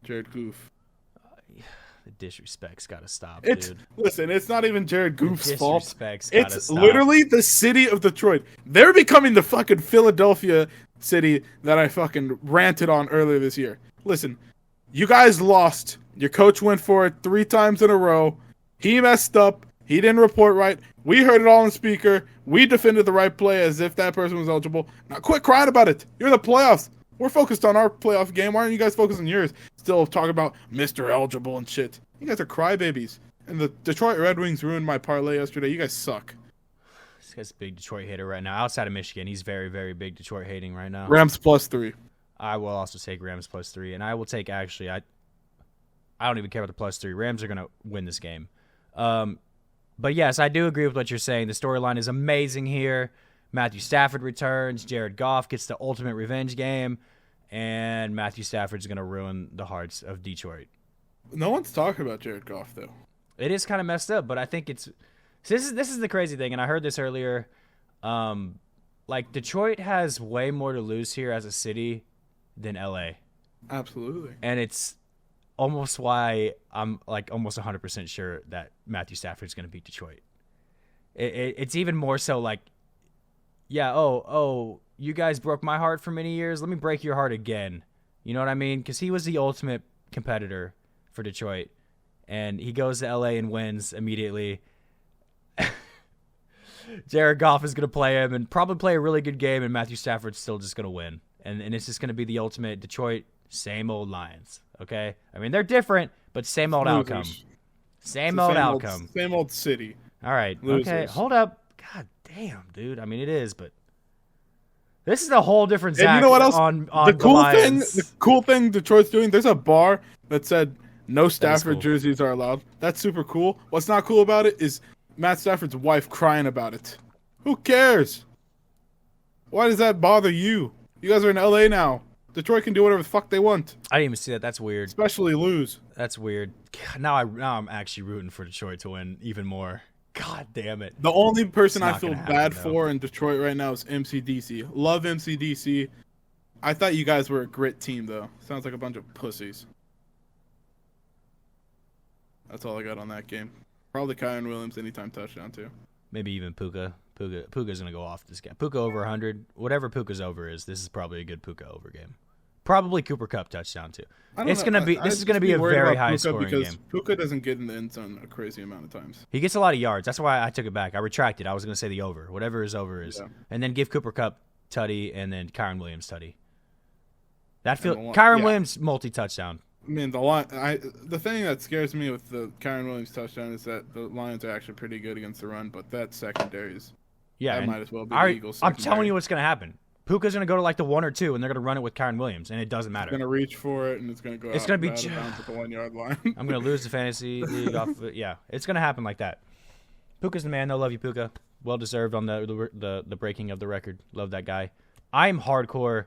Jared Goff. The disrespect's got to stop, It's dude. listen, it's not even Jared Goff's fault. Disrespect's got to It's stop. literally the city of Detroit. They're becoming the fucking Philadelphia city that I fucking ranted on earlier this year. Listen, you guys lost. Your coach went for it 3 times in a row. He messed up. He didn't report right. We heard it all on speaker. We defended the right play as if that person was eligible. Now quit crying about it. You're in the playoffs. We're focused on our playoff game. Why aren't you guys focused on yours? Still talking about Mr. Eligible and shit. You guys are crybabies. And the Detroit Red Wings ruined my parlay yesterday. You guys suck. This guy's a big Detroit hater right now. Outside of Michigan, he's very, very big Detroit hating right now. Rams +3. I will also take Rams +3, and I will take actually. I don't even care about the +3. Rams are gonna win this game. But yes, I do agree with what you're saying. The storyline is amazing here. Matthew Stafford returns. Jared Goff gets the ultimate revenge game. And Matthew Stafford's going to ruin the hearts of Detroit. No one's talking about Jared Goff, though. It is kind of messed up, but I think it's – this is the crazy thing, and I heard this earlier. Like, Detroit has way more to lose here as a city than L.A. Absolutely. And it's almost why I'm, like, almost 100% sure that Matthew Stafford's going to beat Detroit. It's even more so like, yeah, you guys broke my heart for many years. Let me break your heart again. You know what I mean? Because he was the ultimate competitor for Detroit. And he goes to L.A. and wins immediately. Jared Goff is going to play him and probably play a really good game, and Matthew Stafford's still just going to win. And it's just going to be the ultimate Detroit, same old Lions. Okay? I mean, they're different, but same old Losers. outcome. Same old outcome. Same old city. All right. Losers. Okay, hold up. God damn, dude. I mean, it is, but this is a whole different Zach And you know what else? on The cool thing Detroit's doing, there's a bar that said no Stafford cool. jerseys are allowed. That's super cool. What's not cool about it is Matt Stafford's wife crying about it. Who cares? Why does that bother you? You guys are in LA now. Detroit can do whatever the fuck they want, I didn't even see that. That's weird. especially lose. That's weird. God, now I'm actually rooting for Detroit to win even more. God damn it. The only person It's I not feel gonna happen, bad though. for in Detroit right now is MCDC. Love MCDC. I thought you guys were a grit team, though. Sounds like a bunch of pussies. That's all I got on that game. Probably Kyron Williams anytime touchdown, too. Maybe even Puka. Puka's going to go off this game. Puka over 100. Whatever Puka's over is, this is probably a good Puka over game. Probably Cooper Kupp touchdown, too. This is going to be a very high scoring game. Puka doesn't get in the end zone a crazy amount of times. He gets a lot of yards. That's why I took it back. I retracted. I was going to say the over. Whatever his over is. Yeah. And then give Cooper Kupp tutty and then Kyron Williams tutty. Kyron yeah. Williams multi-touchdown. I mean, the thing that scares me with the Kyron Williams touchdown is that the Lions are actually pretty good against the run, but that secondary is Yeah, that and might as well be the Eagles. I'm telling secondary. you what's going to happen. Puka's going to go to like the 1 or 2, and they're going to run it with Kyron Williams, and it doesn't matter. It's going to reach for it, and it's going to go It's out gonna be out of bounds at the 1 yard line. I'm going to lose the fantasy league off of it. Yeah, it's going to happen like that. Puka's the man. They'll love you, Puka. Well deserved on the breaking of the record. Love that guy. I'm hardcore.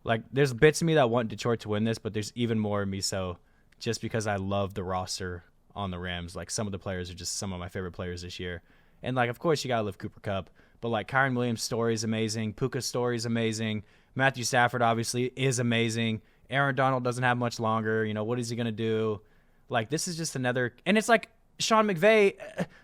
Like, there's bits of me that want Detroit to win this, but there's even more of me so just because I love the roster on the Rams. Like, some of the players are just some of my favorite players this year. And, like, of course, you got to live Cooper Kupp. But, like, Kyron Williams' story is amazing. Puka's story is amazing. Matthew Stafford, obviously, is amazing. Aaron Donald doesn't have much longer. You know, what is he going to do? Like, this is just another – and it's like Sean McVay,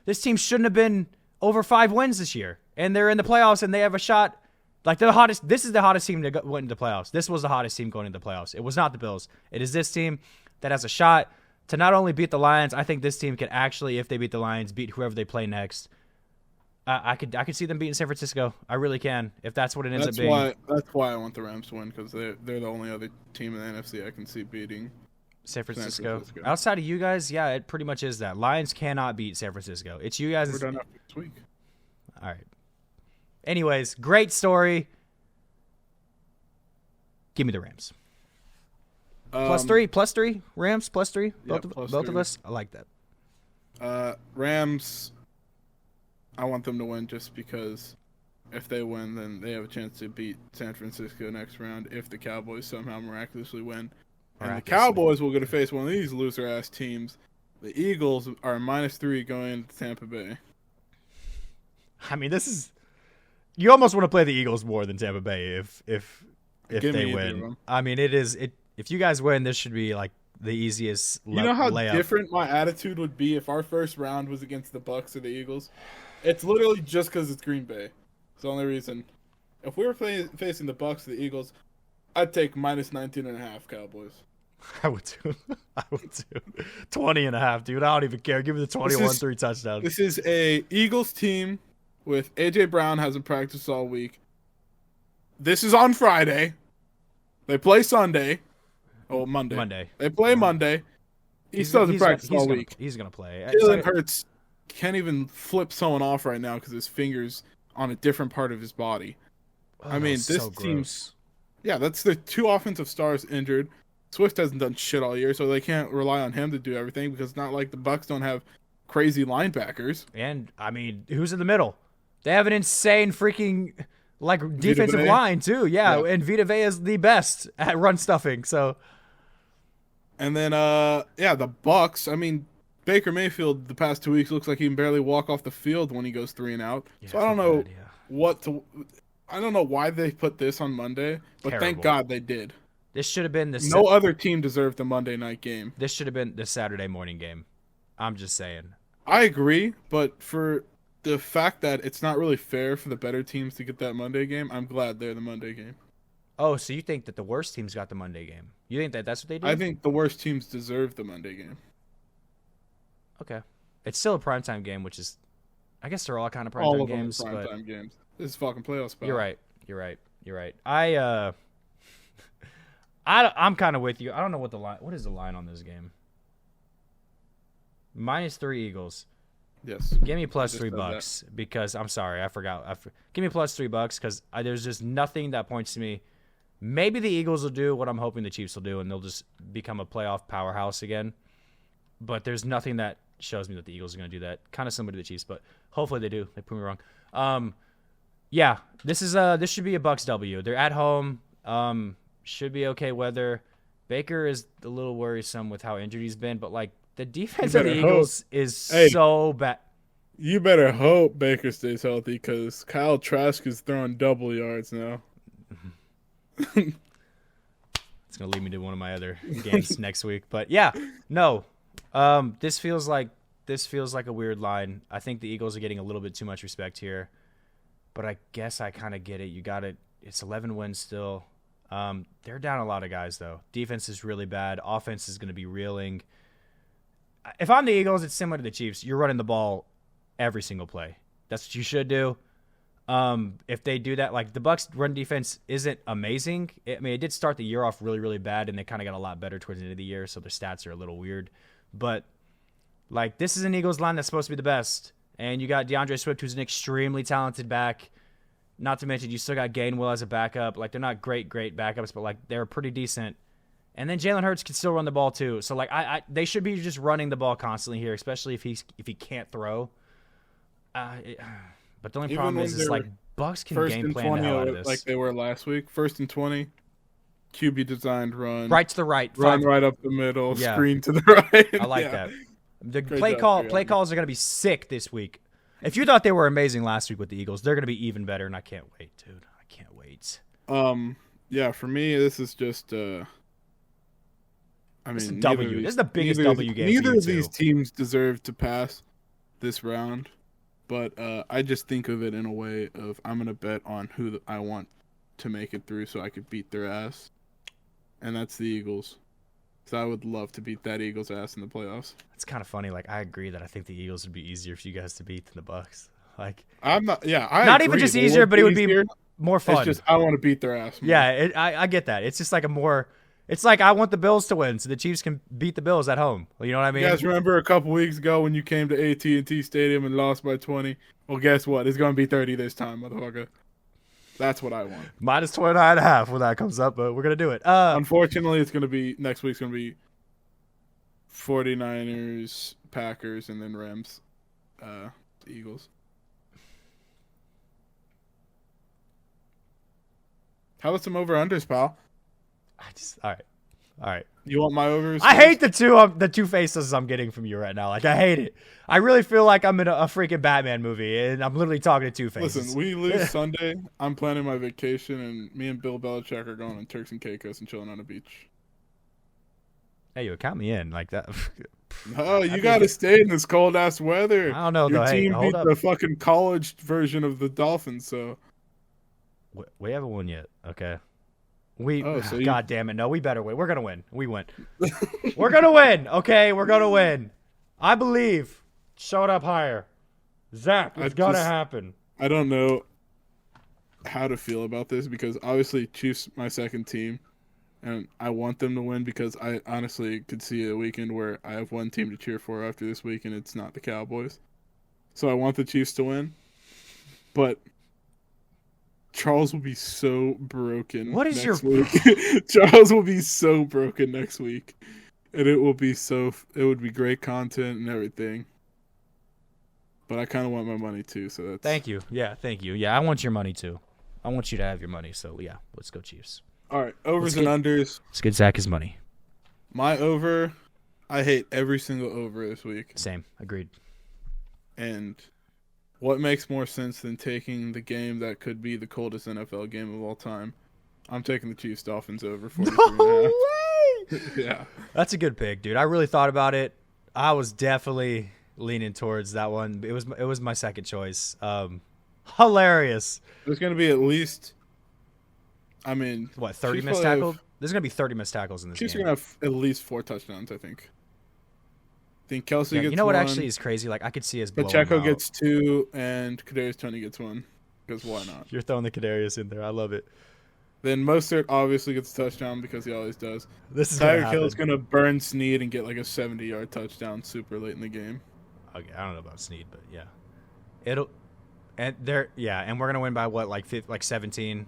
this team shouldn't have been over 5 wins this year. And they're in the playoffs, and they have a shot – like, this is the hottest team that went into the playoffs. This was the hottest team going into the playoffs. It was not the Bills. It is this team that has a shot to not only beat the Lions. I think this team can actually, if they beat the Lions, beat whoever they play next. I could see them beating San Francisco. I really can, if that's what it ends up being. That's why I want the Rams to win, because they're the only other team in the NFC I can see beating San Francisco. Outside of you guys, yeah, it pretty much is that. Lions cannot beat San Francisco. It's you guys. We're done after this week. All right. Anyways, great story. Give me the Rams. +3. Rams, +3. Yeah, both +3. of us. I like that. Rams, I want them to win just because if they win, then they have a chance to beat San Francisco next round if the Cowboys somehow miraculously win. And the Cowboys will get to face one of these loser-ass teams. The Eagles are -3 going to Tampa Bay. I mean, this is. You almost want to play the Eagles more than Tampa Bay if Give they me either of win. them. I mean, it is. If you guys win, this should be like the easiest. You know how layup. different my attitude would be if our first round was against the Bucks or the Eagles? It's literally just because it's Green Bay. It's the only reason. If we were facing the Bucks or the Eagles, I'd take -19.5 Cowboys. I would too. 20.5, dude. I don't even care. Give me the 21 3 touchdowns. This is a Eagles team with A.J. Brown hasn't practiced all week. This is on Friday. They play Sunday. Oh, Monday. They play Monday. He still hasn't practiced all week. He's going to play. Jalen Hurts can't even flip someone off right now because his finger's on a different part of his body. I mean, this team's... Yeah, that's the 2 offensive stars injured. Swift hasn't done shit all year, so they can't rely on him to do everything because it's not like the Bucks don't have crazy linebackers. And, I mean, who's in the middle? They have an insane freaking defensive Vea. line too. Yeah, and Vita Vea is the best at run stuffing. So, and then the Bucks. I mean, Baker Mayfield the past 2 weeks looks like he can barely walk off the field when he goes 3-and-out. Yeah, so I don't know I don't know why they put this on Monday, but Terrible. Thank God they did. This should have been no other team deserved the Monday night game. This should have been the Saturday morning game. I'm just saying. I agree, but for the fact that it's not really fair for the better teams to get that Monday game, I'm glad they're the Monday game. Oh, so you think that the worst teams got the Monday game? You think that that's what they did? I think the worst teams deserve the Monday game. Okay. It's still a primetime game, which is, I guess they're all kind of primetime games. All of them are primetime games. This is fucking playoff spot. You're right. I'm kind of with you. I don't know what is the line on this game? -3 Eagles. Yes. Give me plus $3 because I'm sorry, I forgot. Give me plus $3 because there's just nothing that points to me. Maybe the Eagles will do what I'm hoping the Chiefs will do, and they'll just become a playoff powerhouse again. But there's nothing that shows me that the Eagles are going to do that. Kind of similar to the Chiefs, but hopefully they do. They prove me wrong. Yeah, this should be a Bucks W. They're at home. Should be okay weather. Baker is a little worrisome with how injured he's been, but the defense of the Eagles is so bad. You better hope Baker stays healthy because Kyle Trask is throwing double yards now. It's gonna lead me to one of my other games next week, but yeah, no. This feels like a weird line. I think the Eagles are getting a little bit too much respect here, but I guess I kind of get it. You got it. It's 11 wins still. They're down a lot of guys though. Defense is really bad. Offense is going to be reeling. If I'm the Eagles, it's similar to the Chiefs. You're running the ball every single play. That's what you should do. If they do that, the Bucks run defense isn't amazing. It did start the year off really, really bad, and they kind of got a lot better towards the end of the year, so their stats are a little weird. But this is an Eagles line that's supposed to be the best, and you got DeAndre Swift, who's an extremely talented back. Not to mention, you still got Gainwell as a backup. They're not great backups, but they're pretty decent. And then Jalen Hurts can still run the ball too. So they should be just running the ball constantly here, especially if he can't throw. But the only problem is Bucks can game plan the hell out of this. Like they were last week. 1st and 20, QB designed run. Right to the right. Run right up the middle, screen to the right. I like that. The play calls are going to be sick this week. If you thought they were amazing last week with the Eagles, they're going to be even better, and I can't wait, dude. I can't wait. Yeah, for me, this is just this is a W. This is the biggest W game. Neither of these teams deserve to pass this round, but I just think of it in a way of I'm going to bet on who I want to make it through so I could beat their ass, and that's the Eagles. So I would love to beat that Eagles ass in the playoffs. It's kind of funny. I agree that I think the Eagles would be easier for you guys to beat than the Bucks. I'm not. Yeah, not even just easier, but it would be more fun. It's just I want to beat their ass more. Yeah, I get that. It's just a more. It's I want the Bills to win, so the Chiefs can beat the Bills at home. You know what I mean? You guys remember a couple weeks ago when you came to AT&T Stadium and lost by 20? Well, guess what? It's going to be 30 this time, motherfucker. That's what I want. -29.5 when that comes up, but we're going to do it. Unfortunately, it's going to be next week's going to be 49ers, Packers, and then Rams, Eagles. How about some over-unders, pal? All right. You want my overs? I hate the two faces I'm getting from you right now. I hate it. I really feel like I'm in a freaking Batman movie, and I'm literally talking to two faces. Listen, we lose Sunday. I'm planning my vacation, and me and Bill Belichick are going on Turks and Caicos and chilling on a beach. Hey, you count me in like that. Oh, you got to stay in this cold-ass weather. I don't know, Your though. team Hey, hold beat up. the fucking college version of the Dolphins, so... We haven't won yet, okay? God damn it, no, we better win. We're going to win. We win. We're going to win, okay? We're going to win. I believe. Show it up higher. Zach, it's going to happen. I don't know how to feel about this because obviously Chiefs my second team, and I want them to win because I honestly could see a weekend where I have one team to cheer for after this week, and it's not the Cowboys. So I want the Chiefs to win, but... Charles will be so broken. What is next week. Charles will be so broken next week, and it will be It would be great content and everything. but I kind of want my money too. So that's Thank you. Yeah, thank you. Yeah, I want your money too. I want you to have your money. So yeah, let's go Chiefs. all right. Overs and unders. Let's get Zach his money. My over. I hate every single over this week. Same. Agreed. And what makes more sense than taking the game that could be the coldest NFL game of all time? I'm taking the Chiefs Dolphins over 43.5. No way! Yeah. That's a good pick, dude. I really thought about it. I was definitely leaning towards that one. It was my second choice. Hilarious. There's going to be at least, I mean, What, 30 Chiefs missed probably tackles? There's going to be 30 missed tackles in this Chiefs are game. going to have at least 4 touchdowns, I think. I think Kelsey Yeah, gets you know what 1, actually is crazy? Like, I could see us blowing Pacheco them out. gets 2, and Kadarius Toney gets 1. Because why not? You're throwing the Kadarius in there. I love it. Then Mostert obviously gets a touchdown because he always does. This is going to Tyreek Hill is happen. going to burn Snead and get like a 70-yard touchdown super late in the game. Okay, I don't know about Snead, but yeah. And we're going to win by what, like 17?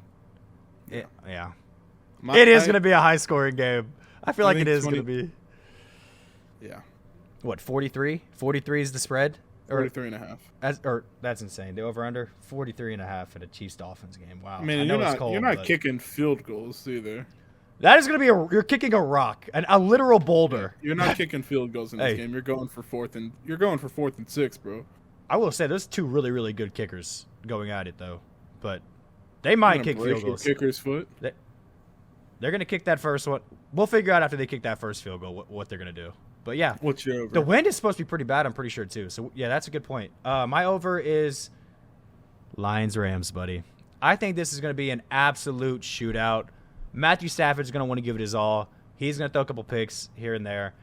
Yeah. It is going to be a high-scoring game. I feel like it think is going to be. Yeah. What, 43? 43 is the spread? Or 43.5. that's insane. The over-under 43.5 in a Chiefs-Dolphins game. Wow. I mean, I know it's you're cold, not but kicking field goals either. that is going to be you're kicking a rock, a literal boulder. You're not kicking field goals in this Hey. game. You're going for 4th and 6, bro. I will say there's 2 really, really good kickers going at it, though. But they might kick field goals. Kicker's foot. They're going to kick that first one. We'll figure out after they kick that first field goal what they're going to do. But yeah, What's your over? the wind is supposed to be pretty bad, I'm pretty sure, too. So yeah, that's a good point. My over is Lions-Rams, buddy. I think this is going to be an absolute shootout. Matthew Stafford's going to want to give it his all. He's going to throw a couple picks here and there.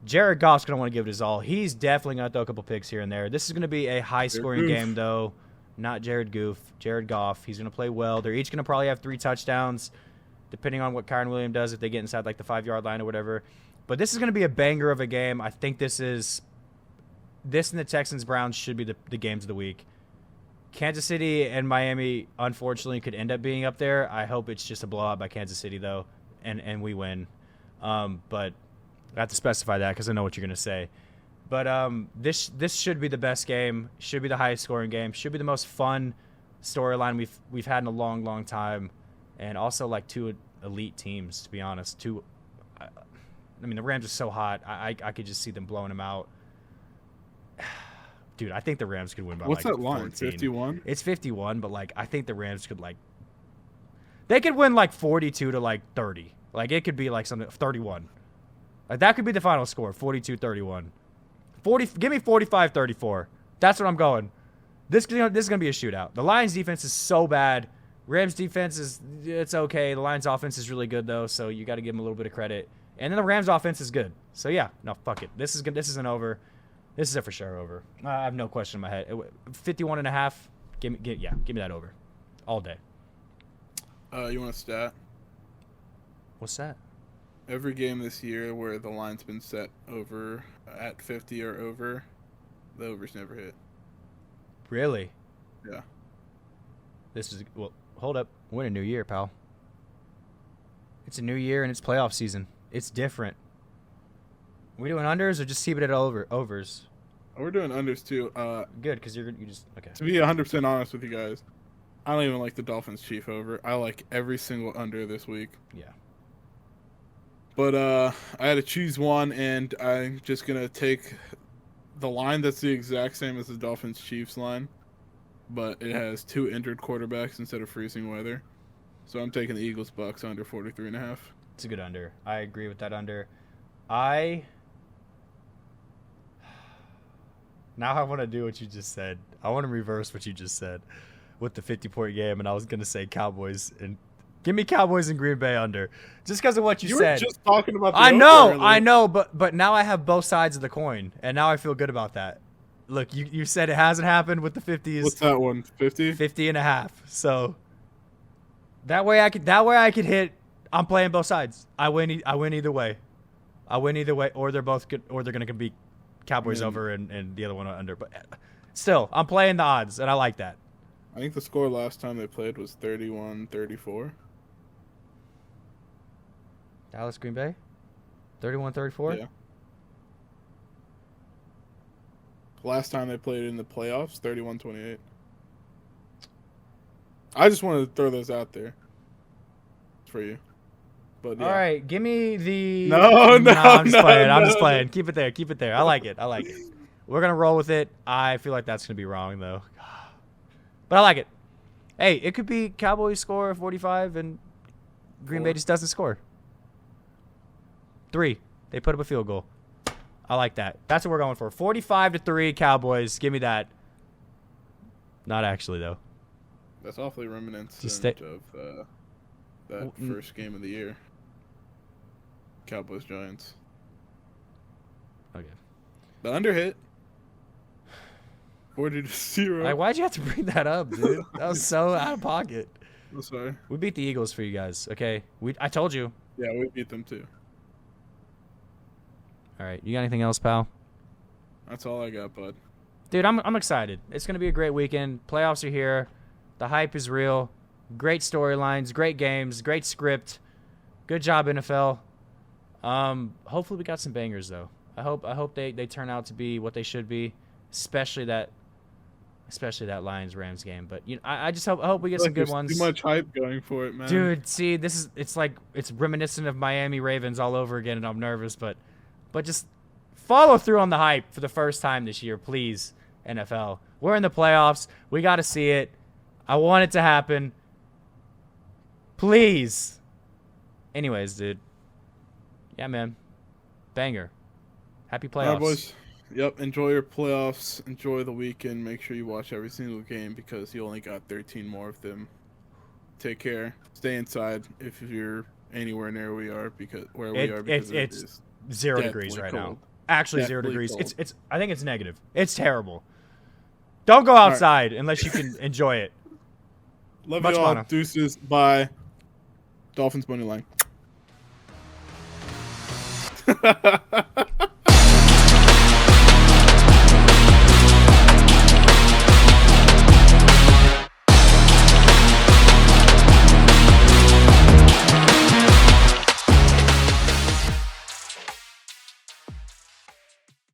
Jared Goff's going to want to give it his all. He's definitely going to throw a couple picks here and there. This is going to be a high-scoring game, though. Not Jared Goff. He's going to play well. They're each going to probably have 3 touchdowns, depending on what Kyron Williams does, if they get inside like the 5-yard line or whatever. But this is going to be a banger of a game. I think this and the Texans-Browns should be the games of the week. Kansas City and Miami, unfortunately, could end up being up there. I hope it's just a blowout by Kansas City, though, and we win. But I have to specify that because I know what you're going to say. But this should be the best game, should be the highest scoring game, should be the most fun storyline we've had in a long, long time, and also like 2 elite teams, to be honest. I mean, the Rams are so hot. I could just see them blowing them out. Dude, I think the Rams could win by What's like that line? 14. 51? It's 51, but like I think the Rams could they could win like 42 to like 30. Like it could be like something 31. Like that could be the final score, 42-31. 40 give me 45-34. That's what I'm going. This is going to be a shootout. The Lions defense is so bad. Rams defense it's okay. The Lions offense is really good though, so you got to give them a little bit of credit. And then the Rams offense is good. So yeah, no, fuck it. This is good. This is an over. This is a for sure over. I have no question in my head. 51.5. Give me that over, all day. You want a stat? What's that? Every game this year where the line's been set over at 50 or over, the overs never hit. Really? Yeah. Hold up. We're in a new year, pal. It's a new year and it's playoff season. It's different. We doing unders or just keeping it overs? We're doing unders too. Good, because you just okay. To be 100% honest with you guys, I don't even like the Dolphins Chief over. I like every single under this week. Yeah. But I had to choose one, and I'm just going to take the line that's the exact same as the Dolphins Chiefs line, but it has 2 injured quarterbacks instead of freezing weather. So I'm taking the Eagles Bucks under 43.5. It's a good under. I agree with that under. Now I want to do what you just said. I want to reverse what you just said with the 50-point game, and I was going to say Cowboys and give me Cowboys and Green Bay under, just because of what you said. You were just talking about the I know, but now I have both sides of the coin, and now I feel good about that. Look, you said it hasn't happened with the 50s. What's that one? 50? 50.5. So that way I could hit. I'm playing both sides. I win either way. Or they're both good, or they're going to beat Cowboys over and the other one under. But still, I'm playing the odds, and I like that. I think the score last time they played was 31-34. Dallas, Green Bay? 31-34? Yeah. Last time they played in the playoffs, 31-28. I just wanted to throw those out there for you. But yeah. All right, give me the. No, I'm just playing. I'm no, just playing. Keep it there. Keep it there. I like it. I like it. We're gonna roll with it. I feel like that's gonna be wrong though, but I like it. Hey, it could be Cowboys score 45 and Green Bay just doesn't score. 3. They put up a field goal. I like that. That's what we're going for. 45-3 Cowboys. Give me that. Not actually though. That's awfully reminiscent of that first game of the year. Cowboys Giants. Okay. The under hit. 40-0. Like, why'd you have to bring that up, dude? That was so out of pocket. I'm sorry. We beat the Eagles for you guys. Okay. I told you. Yeah, we beat them too. All right. You got anything else, pal? That's all I got, bud. Dude, I'm excited. It's going to be a great weekend. Playoffs are here. The hype is real. Great storylines, great games, great script. Good job, NFL. Hopefully we got some bangers though. I hope they turn out to be what they should be, especially that Lions Rams game. But you know, I hope we get some good ones. Too much hype going for it, man. Dude, see, it's reminiscent of Miami Ravens all over again, and I'm nervous, but just follow through on the hype for the first time this year, please, NFL. We're in the playoffs. We got to see it. I want it to happen. Please. Anyways, dude. Yeah, man. Banger. Happy playoffs. All right, boys. Yep, enjoy your playoffs. Enjoy the weekend. Make sure you watch every single game because you only got 13 more of them. Take care. Stay inside if you're anywhere near where we are because it's 0 degrees right now. Actually, deathly 0 degrees. Cold. It's I think it's negative. It's terrible. Don't go outside unless you can enjoy it. Love you all. Deuces. Bye. Dolphins money line.